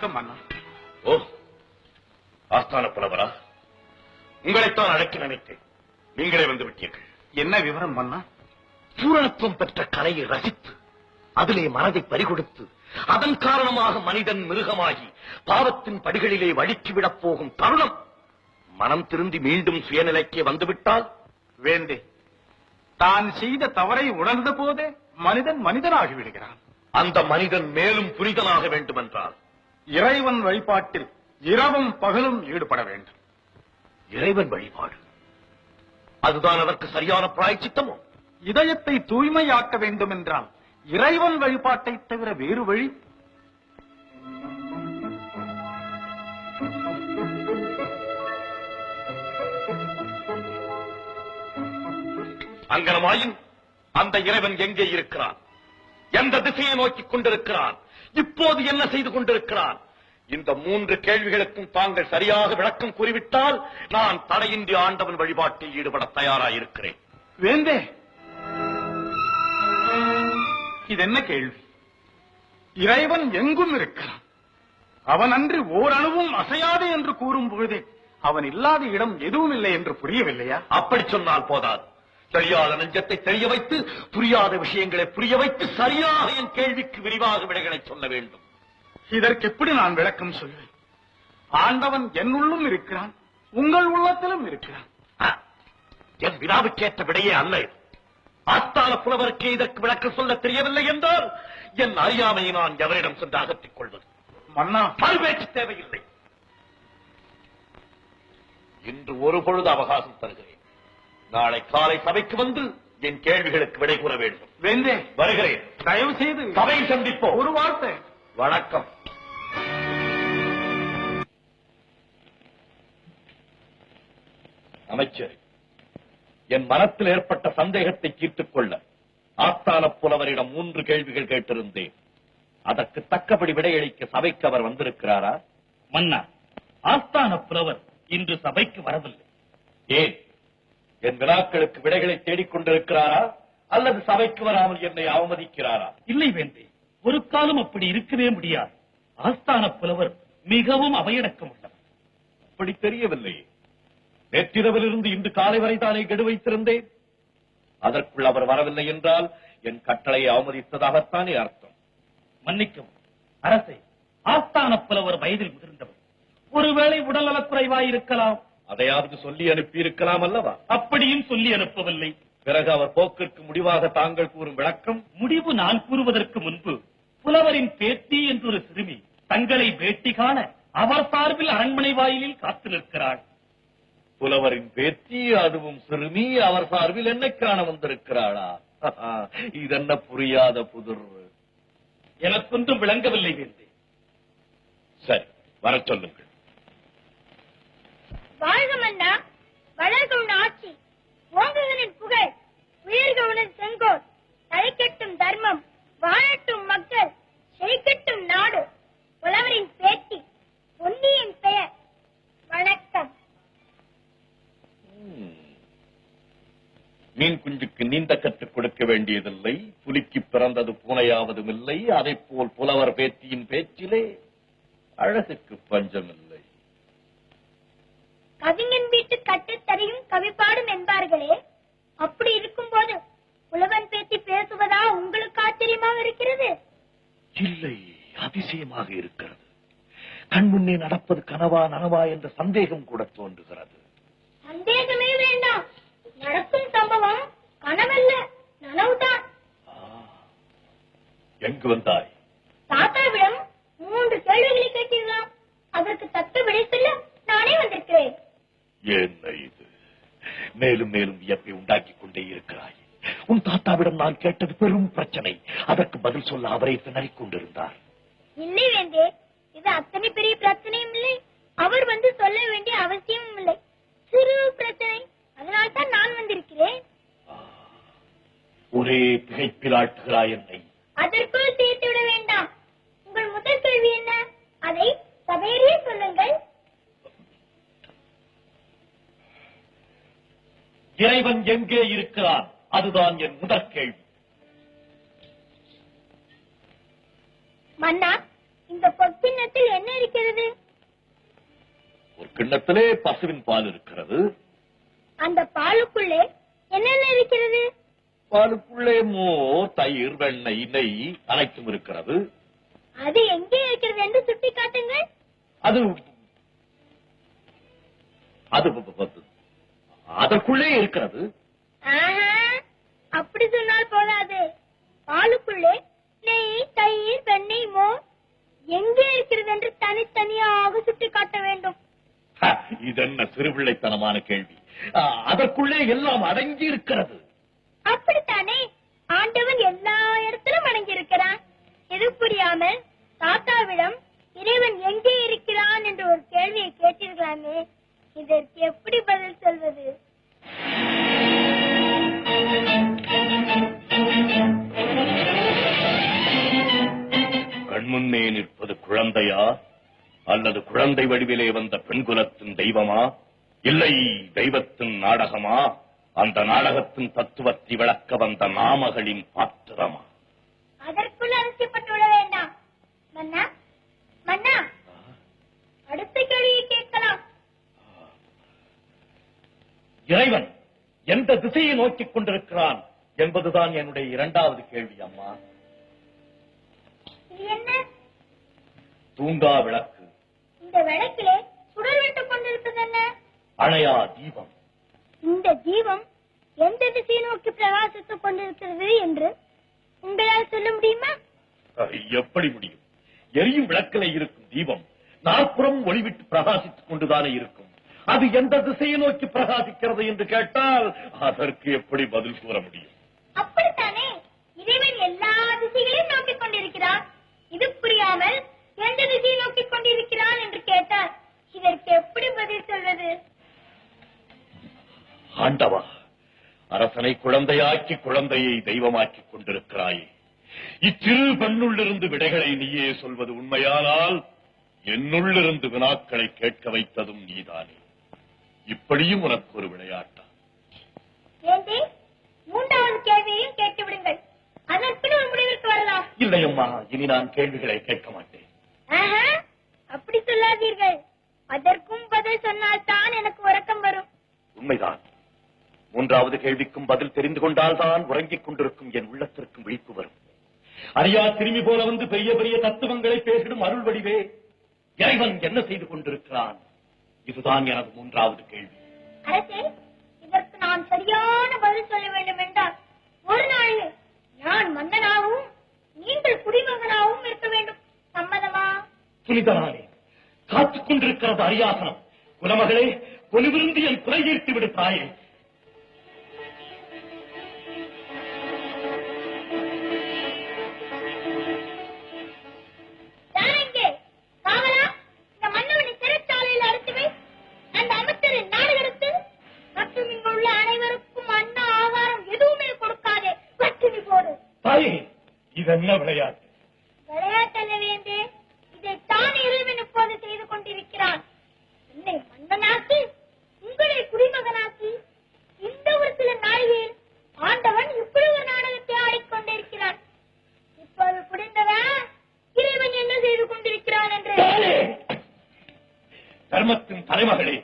வணக்கம் அண்ணா. ஓ, ஆஸ்தான புலவரா? உங்களைத்தான் அழைக்க நினைத்தேன். நீங்களே வந்து விட்டீர்கள். என்ன விவரம் அண்ணா? பூரணத்துவம் பெற்ற கலையை ரசித்து அதிலே மனதை பறிகொடுத்து அதன் காரணமாக மனிதன் மிருகமாகி பாவத்தின் படிகளிலே வழுக்கிவிடப் போகும் தருணம் மனம் திருந்தி மீண்டும் சுயநிலைக்கே வந்துவிட்டால் வேண்டே, தான் செய்த தவறை உணர்ந்த போதே மனிதன் மனிதனாகி விடுகிறான். அந்த மனிதன் மேலும் புனிதனாக வேண்டுமென்றால் இறைவன் வழிபாட்டில் இரவும் பகலும் ஈடுபட வேண்டும். இறைவன் வழிபாடு அதுதான் அதற்கு சரியான பிராயச்சித்தமோ? இதயத்தை தூய்மையாக்க வேண்டும் என்றால் இறைவன் வழிபாட்டை தவிர வேறு வழி? அங்கனமாயின் அந்த இறைவன் எங்கே இருக்கிறான்? எந்த திசையை நோக்கிக் கொண்டிருக்கிறான்? இப்போது என்ன செய்து கொண்டிருக்கிறான்? இந்த 3 கேள்விகளுக்கும் தாங்கள் சரியாக விளக்கம் கூறிவிட்டால் நான் தடையின்றி ஆண்டவன் வழிபாட்டில் ஈடுபட தயாராயிருக்கிறேன். வேந்தே, இது என்ன கேள்வி? இறைவன் எங்கும் இருக்கிறான். அவன் அன்று ஓரணுவும் அசையாது என்று கூறும் பொழுதே அவன் இல்லாத இடம் எதுவும் இல்லை என்று புரியவில்லையா? அப்படி சொன்னால் போதாது. தெரியாத நெஞ்சத்தை தெரிய வைத்து புரியாத விஷயங்களை புரிய வைத்து சரியாக என் கேள்விக்கு விரிவாக விடைகளை சொல்ல வேண்டும். இதற்கு எப்படி நான் விளக்கம் சொல்வேன்? ஆண்டவன் என்னுள்ளும் இருக்கிறான், உங்கள் உள்ளத்திலும் இருக்கிறான். என் வினாவுக்கேற்ற விடையே அல்ல. ஆஸ்தான புலவருக்கே இதற்கு விளக்கம் சொல்ல தெரியவில்லை என்றால் என் அறியாமையை நான் எவரிடம் சென்று அகற்றிக் கொள்வது? மன்னா, பல்வேற்று தேவையில்லை. இன்று ஒரு பொழுது அவகாசம் தருகிறேன். நாளை காலை சபைக்கு வந்து என் கேள்விகளுக்கு விடை கூற வேண்டும். வேந்தே, வருகிறேன். தயவு செய்து சபையில் சந்திப்போம். ஒரு வார்த்தை. வணக்கம். அமைச்சர், என் மனத்தில் ஏற்பட்ட சந்தேகத்தை தீர்த்துக் கொள்ள ஆஸ்தான புலவரிடம் 3 கேள்விகள் கேட்டிருந்தேன். அதற்கு தக்கபடி விடையளிக்க சபைக்கு அவர் வந்திருக்கிறாரா? மன்னா, ஆஸ்தான புலவர் இன்று சபைக்கு வரவில்லை. ஏன்? என் வினாக்களுக்கு விடைகளை தேடிக்கொண்டிருக்கிறாரா அல்லது சபைக்கு வராமல் என்னை அவமதிக்கிறாரா? இல்லை வேண்டே, ஒரு காலம் அப்படி இருக்கவே முடியாது. ஆஸ்தான புலவர் மிகவும் அவையடக்கம் உள்ளவர். அப்படி தெரியவில்லையே. நேற்றிரவிலிருந்து இன்று காலை வரை தானே கெடு வைத்திருந்தேன். அதற்குள் அவர் வரவில்லை என்றால் என் கட்டளையை அவமதித்ததாகத்தானே அர்த்தம். மன்னிக்கவும் அரசே, ஆஸ்தான புலவர் வயதில் முதிர்ந்தவர். ஒருவேளை உடல்நலக்குறைவாயிருக்கலாம். அதையாவது சொல்லி அனுப்பி இருக்கலாம் அல்லவா? அப்படியும் சொல்லி அனுப்பவில்லை. பிறகு அவர் போக்கிற்கு முடிவாக தாங்கள் கூறும் விளக்கம்? முடிவு நான் கூறுவதற்கு முன்பு புலவரின் பேத்தி என்றொரு சிறுமி தங்களை பேட்டி காண அவர் சார்பில் அரண்மனை வாயிலில் காத்து நிற்கிறாள். புலவரின் பேத்தி, அதுவும் சிறுமி, அவர் சார்பில் என்னை காண வந்திருக்கிறாளா? இதென்ன புரியாத புதிர். எனக்கொன்றும் விளங்கவில்லை வேண்டே. சரி, வர சொல்லுங்கள். வாழ்க மன்னா, வளர்க உன் ஆட்சி, ஓங்குகளின் புகழ், உயர்க உனது செங்கோல், தலைக்கட்டும் தர்மம், வாழட்டும் மக்கள், செழிக்கட்டும் நாடு. புலவரின் பேத்தி, பொன்னியின் பெயர். வணக்கம். மீன் குஞ்சுக்கு நீந்த கற்றுக் கொடுக்க வேண்டியதில்லை. புலிக்கு பிறந்தது பூனையாவதும் இல்லை. அதை போல் புலவர் பேத்தியின் பேச்சிலே அழகுக்கு பஞ்சமில்லை. கவிஞன் வீட்டு கட்டுத்தறியும் கவிப்பாடும் என்பார்களே, அப்படி இருக்கும் போது புலவன் பேத்தி பேசுவதா உங்களுக்கு ஆச்சரியமாக இருக்கிறது? இல்லை, அதிசயமாக இருக்கிறது. கண்முன்னே நடப்பது கனவா நனவா என்ற சந்தேகம் கூட தோன்றுகிறது. சந்தேகமே வேண்டாம், நடக்கும் சம்பவம் கனவல்ல, நனவுதான். எங்கு வந்தாய்? தாத்தாவிடம் 3 கேள்விகளை கேட்டீர்களாம். அதற்கு தக்க விடை சொல்ல நானே வந்திருக்கிறேன். என்ன இது? மேலும் மேலும் வியப்பை உண்டாக்கிக் கொண்டே இருக்கிறாய். உன் தாத்தாவிடம் நான் கேட்டது பெரும் பிரச்சனை. அதற்கு பதில் சொல்ல அவரை திணறிக் கொண்டிருந்தார். இல்லை வேண்டே, இது அத்தனை பெரிய பிரச்சனையும் இல்லை, அவர் வந்து சொல்ல வேண்டிய அவசியமும் இல்லை. சிறு பிரச்சனை, அதனால்தான் நான் வந்திருக்கிறேன். ஒரே திகைப்பில் ஆட்டுகிறாய் என்னை. அதற்குள் தீர்த்து விட வேண்டாம். உங்கள் முதல் கேள்வி என்ன? அதை சபையிலே சொல்லுங்கள். இறைவன் எங்கே இருக்கிறான்? அதுதான் என் முதற் கேள்வி. மன்னா, இந்த பொக்கின் கிண்ணத்தில் என்ன இருக்கிறது? ஒரு கிண்ணத்திலே பசுவின் பால் இருக்கிறது. அந்த பாலுக்குள்ளே என்னென்ன இருக்கிறது? பாலுக்குள்ளே மோர், தயிர், வெண்ணெய், நெய் அனைத்தும் இருக்கிறது. அது எங்கே இருக்கிறது என்று சுட்டி காட்டுங்கள். அது அதற்குள்ளே இருக்கிறது. அப்படி சொன்னால் போதாது. பாலுக்குள்ளே நெய், தயிர், வெண்ணெய், மோர் எங்கே இருக்கிறது என்று தனித்தனியாக சுட்டி காட்ட வேண்டும். இது என்ன சிறுபிள்ளைத்தனமான கேள்வி? அதற்குள்ளே எல்லாம் அடங்கி இருக்கிறது. அப்படித்தானே, ஆண்டவன் எல்லா இடத்திலும் அடங்கி இருக்கிறான். இது புரியாமல் தாத்தாவிடம் இறைவன் எங்கே இருக்கிறான் என்று ஒரு கேள்வியை கேட்டீர்களாமே, இதற்கு எப்படி பதில் சொல்வது? கண்முன்னே நிற்பது குழந்தையா அல்லது குழந்தை வடிவிலே வந்த பெண்குலத்தின் தெய்வமா, இல்லை தெய்வத்தின் நாடகமா, அந்த நாடகத்தின் தத்துவத்தை விளக்க வந்த நாமகளின் பாத்திரமா? அதற்குள் அவசியப்பட்டுவிட வேண்டாம். மன்னா, மன்னா, அடுத்த கேள்வியை கேட்கலாம். இறைவன் எந்த திசையை நோக்கிக் கொண்டிருக்கிறான் என்பதுதான் என்னுடைய இரண்டாவது கேள்வி. அம்மா, இது என்ன? தூங்கா விளக்கு. இந்த விளக்கிலே சுடர் விட்டுக் கொண்டிருப்பது என்ன? அணையா தீபம். இந்த தீபம் எந்த திசையை நோக்கி பிரகாசித்துக் கொண்டிருக்கிறது என்று உங்களால் சொல்ல முடியுமா? எப்படி முடியும்? எரியும் விளக்கிலே இருக்கும் தீபம் நாற்புறம் ஒளிவிட்டு பிரகாசித்துக் கொண்டுதானே இருக்கும். அது எந்த திசையை நோக்கி பிரகாசிக்கிறது என்று கேட்டால் அதற்கு எப்படி பதில் கூற முடியும்? அப்படித்தானே, இறைவன் எல்லா திசைகளையும் நோக்கிக் கொண்டிருக்கிறார். இது புரியாமல் எந்த திசையை நோக்கிக் கொண்டிருக்கிறான் என்று கேட்டால் இதற்கு எப்படி பதில் சொல்வது? ஆண்டவா, அரசனை குழந்தையாக்கி குழந்தையை தெய்வமாக்கிக் கொண்டிருக்கிறாயே, இச்சிறு பெண்ணுள்ளிருந்து விடைகளை நீயே சொல்வது உண்மையானால் என்னுள்ளிருந்து வினாக்களை கேட்க வைத்ததும் நீதானே. இப்படியும் உனக்கு ஒரு விளையாட்டா? ஏண்டே, மூன்றாவது கேள்வியையும் கேட்டு விடுங்கள். அதற்குள் ஒரு முடிவிற்கு வரலாம். இல்லையம்மா, இனி நான் கேள்விகளை கேட்க மாட்டேன். அப்படி சொல்லாதீர்கள். அதற்கும் பதில் சொன்னால் தான் எனக்கு உறக்கம் வரும். உண்மைதான். மூன்றாவது கேள்விக்கும் பதில் தெரிந்து கொண்டால்தான் உறங்கிக் கொண்டிருக்கும் என் உள்ளத்திற்கும் விழிப்பு வரும். அறியா சிறுமி போல வந்து பெரிய பெரிய தத்துவங்களை பேசிடும் அருள் வடிவே, இறைவன் என்ன செய்து கொண்டிருக்கிறான்? இதுதான் எனது மூன்றாவது கேள்வி. அரசே, இதற்கு நான் சரியான பதில் சொல்ல வேண்டும் என்றால் ஒரு நாளில் நான் மன்னனாகவும் நீங்கள் குடிமகனாகவும் இருக்க வேண்டும். சம்மதமா? புனிதனானே, காத்துக் கொண்டிருக்கிறது அரியாசனம். குலமகளே, கொலுவிருந்து என் குறை தீர்த்து விடு தாயே. இதென்ன விளையாட்டு? விளையாட்டல்ல வேண்டே, இதைத்தான் இறைவன் இப்போது செய்து கொண்டிருக்கிறான். என்னை மன்னனாக்கி உங்களை குடிமகனாக்கி இந்த ஒரு சில நாளில் ஆண்டவன் இப்படி ஒரு நாடகத்தை ஆடிக்கொண்டிருக்கிறான். இப்போது புரிந்தவன் இறைவன் என்ன செய்து கொண்டிருக்கிறான் என்று. தர்மத்தின் தலைமகளே,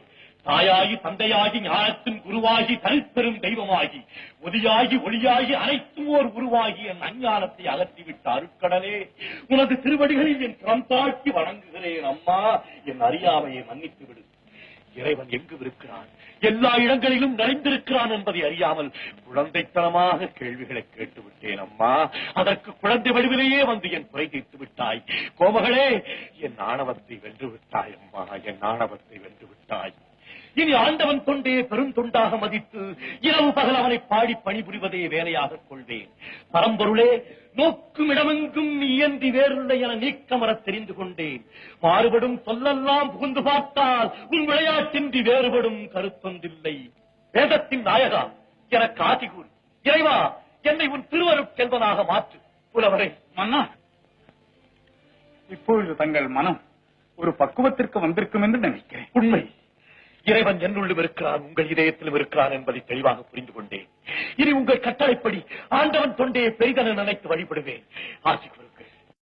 தாயாகி தந்தையாகி ஞானத்தின் குருவாகி தனிப்பெரும் தெய்வமாகி ஒதியாகி ஒளியாகி அனைத்தும் ஓர் உருவாகி என் அஞ்ஞானத்தை அகற்றிவிட்ட அருட்கடலே, உனது திருவடிகளில் என் புறம் தாழ்த்தி வணங்குகிறேன். அம்மா, என் அறியாமையை மன்னித்து விடு. இறைவன் எங்கு இருக்கிறான், எல்லா இடங்களிலும் நிறைந்திருக்கிறான் என்பதை அறியாமல் குழந்தைத்தனமாக கேள்விகளை கேட்டுவிட்டேன். அம்மா, அதற்கு குழந்தை வடிவிலேயே வந்து என் குறை தீர்த்து விட்டாய். கோமகளே, என் ஆணவத்தை வென்று விட்டாய். அம்மா, என் ஆணவத்தை வென்று விட்டாய். இனி ஆண்டவன் தொண்டே பெரும் தொண்டாக மதித்து இரவு பகல் அவனை பாடி பணிபுரிவதே வேலையாக கொள்வேன். பரம்பொருளே, நோக்கும் இடமெங்கும் நீ இயன்றி வேறுள்ள என நீக்கமரத் தெரிந்து கொண்டேன். மாறுபடும் சொல்லெல்லாம் புகுந்து பார்த்தால் உன் விளையாட்டின்றி வேறுபடும் கருத்தொன்றில்லை. வேதத்தின் நாயகா, எனக்கு ஆசி கூறு. இறைவா, என்னை உன் திருவருட் செல்வனாக மாற்று. புலவரே. மன்னா, இப்பொழுது தங்கள் மனம் ஒரு பக்குவத்திற்கு வந்திருக்கும் என்று நினைக்கிறேன். உண்மை. இறைவன் என்னுள்ளும் இருக்கிறான், உங்கள் இதயத்திலும் இருக்கிறான் என்பதை தெளிவாக புரிந்து கொண்டேன். இனி உங்கள் கட்டளைப்படி ஆண்டவன் தொண்டையை பெரிதென நினைத்து வழிபடுவேன். ஆசி கூறுங்கள்.